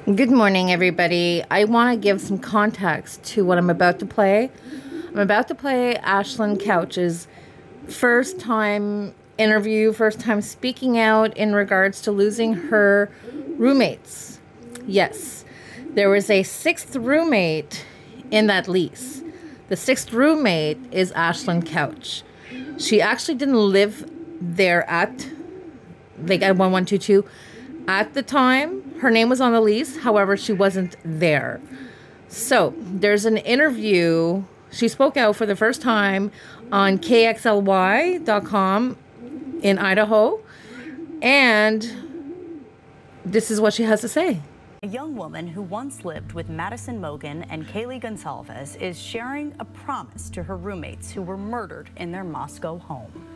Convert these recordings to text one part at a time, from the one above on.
Good morning, everybody. I want to give some context to what I'm about to play. I'm about to play Ashlyn Couch's first time interview, first time speaking out in regards to losing her roommates. Yes, there was a sixth roommate in that lease. The sixth roommate is Ashlyn Couch. She actually didn't live there at 1122 at the time. Her name was on the lease, however, she wasn't there. So there's an interview. She spoke out for the first time on KXLY.com in Idaho, and this is what she has to say. A young woman who once lived with Madison Mogen and Kaylee Gonsalves is sharing a promise to her roommates who were murdered in their Moscow home.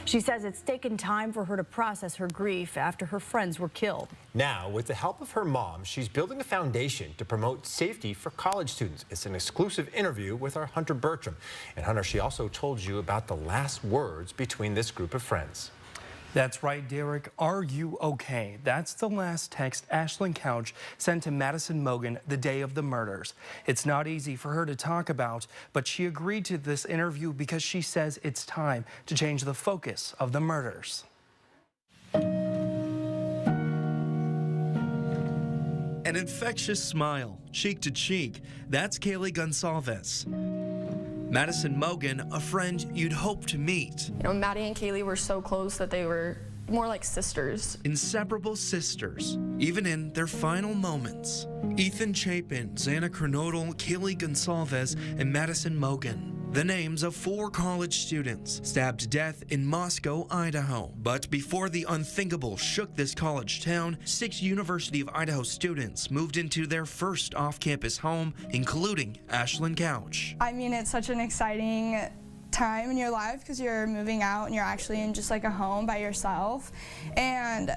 She says it's taken time for her to process her grief after her friends were killed. Now, with the help of her mom, she's building a foundation to promote safety for college students. It's an exclusive interview with our Hunter Bertram. And Hunter, she also told you about the last words between this group of friends. That's right, Derek. Are you okay? That's the last text Ashlyn Couch sent to Madison Mogen the day of the murders. It's not easy for her to talk about, but she agreed to this interview because she says it's time to change the focus of the murders. An infectious smile, cheek to cheek. That's Kaylee Gonsalves. Madison Mogen, a friend you'd hope to meet. You know, Maddie and Kaylee were so close that they were more like sisters. Inseparable sisters, even in their final moments. Ethan Chapin, Xana Kernodle, Kaylee Gonsalves, and Madison Mogen. The names of 4 college students stabbed to death in Moscow, Idaho. But before the unthinkable shook this college town, 6 University of Idaho students moved into their first off-campus home, including Ashlyn Couch. I mean, it's such an exciting time in your life because you're moving out and you're actually in just like a home by yourself. And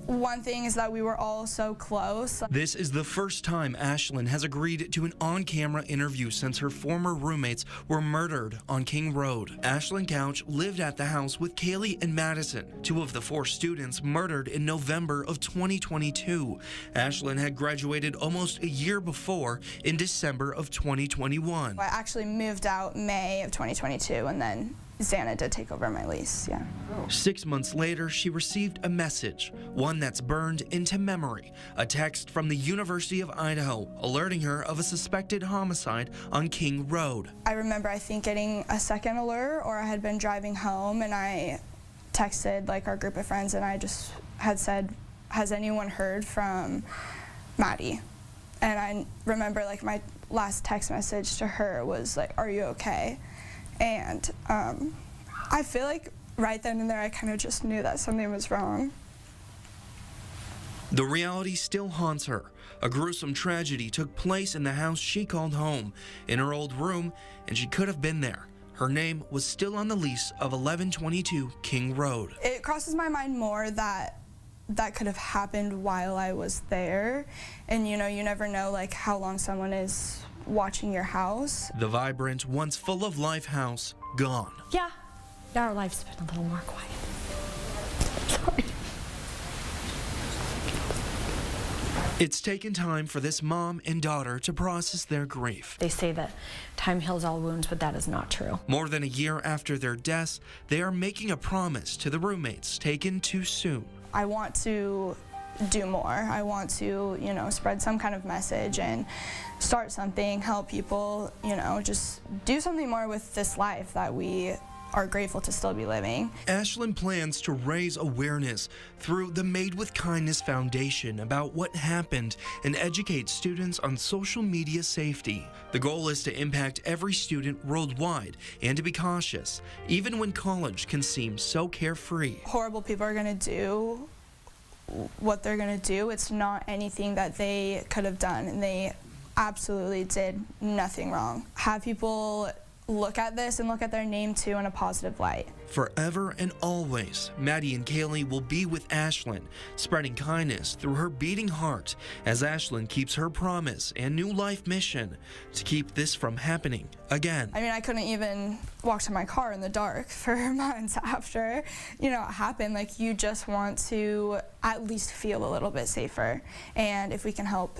one thing is that we were all so close. This is the first time Ashlyn has agreed to an on-camera interview since her former roommates were murdered on King Road. Ashlyn Couch lived at the house with Kaylee and Madison, 2 of the 4 students murdered in November of 2022. Ashlyn had graduated almost a year before in December of 2021. I actually moved out May of 2022, and then Xana did take over my lease, yeah. 6 months later, she received a message, one that's burned into memory, a text from the University of Idaho alerting her of a suspected homicide on King Road. I remember, I think, getting a second alert, or I had been driving home and I texted like our group of friends and I just had said, has anyone heard from Maddie? And I remember like my last text message to her was like, are you okay? And I feel like right then and there I kind of just knew that something was wrong. The reality still haunts her. A gruesome tragedy took place in the house she called home, in her old room, and she could have been there. Her name was still on the lease of 1122 King Road. It crosses my mind more that that could have happened while I was there. And you know, you never know like how long someone is watching your house. The vibrant, once full of life house, gone. Yeah, our life's been a little more quiet. Sorry. It's taken time for this mom and daughter to process their grief. They say that time heals all wounds, but that is not true. More than a year after their deaths, they are making a promise to the roommates taken too soon. I want to do more. I want to, you know, spread some kind of message and start something, help people, you know, just do something more with this life that we are grateful to still be living. Ashlyn plans to raise awareness through the Made with Kindness Foundation about what happened and educate students on social media safety. The goal is to impact every student worldwide and to be cautious, even when college can seem so carefree. Horrible people are going to do what they're going to do. It's not anything that they could have done, and they absolutely did nothing wrong. Have people look at this and look at their name too in a positive light. Forever and always, Maddie and Kaylee will be with Ashlyn, spreading kindness through her beating heart as Ashlyn keeps her promise and new life mission to keep this from happening again. I mean, I couldn't even walk to my car in the dark for months after, you know, it happened. Like, you just want to at least feel a little bit safer. And if we can help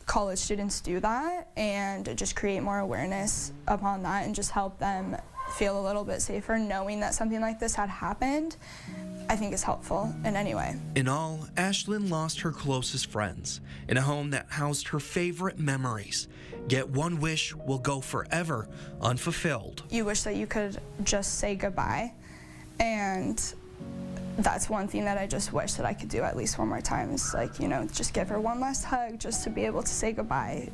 college students do that and just create more awareness upon that and just help them feel a little bit safer knowing that something like this had happened, I think is helpful in any way. In all, Ashlyn lost her closest friends in a home that housed her favorite memories. Yet one wish will go forever unfulfilled. You wish that you could just say goodbye, and that's one thing that I just wish that I could do at least one more time, is like, you know, just give her one last hug just to be able to say goodbye.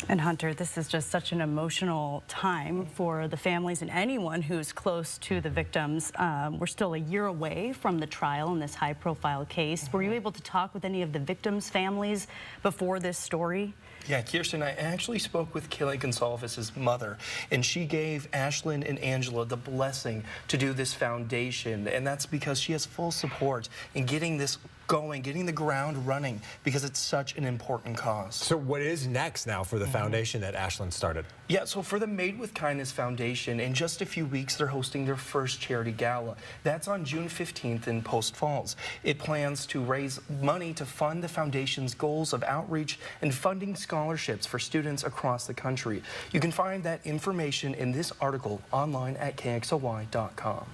And Hunter, this is just such an emotional time for the families and anyone who's close to the victims. We're still a year away from the trial in this high-profile case. Were you able to talk with any of the victims' families before this story? Yeah, Kirsten, I actually spoke with Kaylee Gonsalves' mother, and she gave Ashlyn and Angela the blessing to do this foundation, and that's because she has full support in getting this going, getting the ground running, because it's such an important cause. So what is next now for the foundation that Ashlyn started? Yeah, so for the Made with Kindness Foundation, in just a few weeks, they're hosting their first charity gala. That's on June 15th in Post Falls. It plans to raise money to fund the foundation's goals of outreach and funding scholarships for students across the country. You can find that information in this article online at KXLY.com.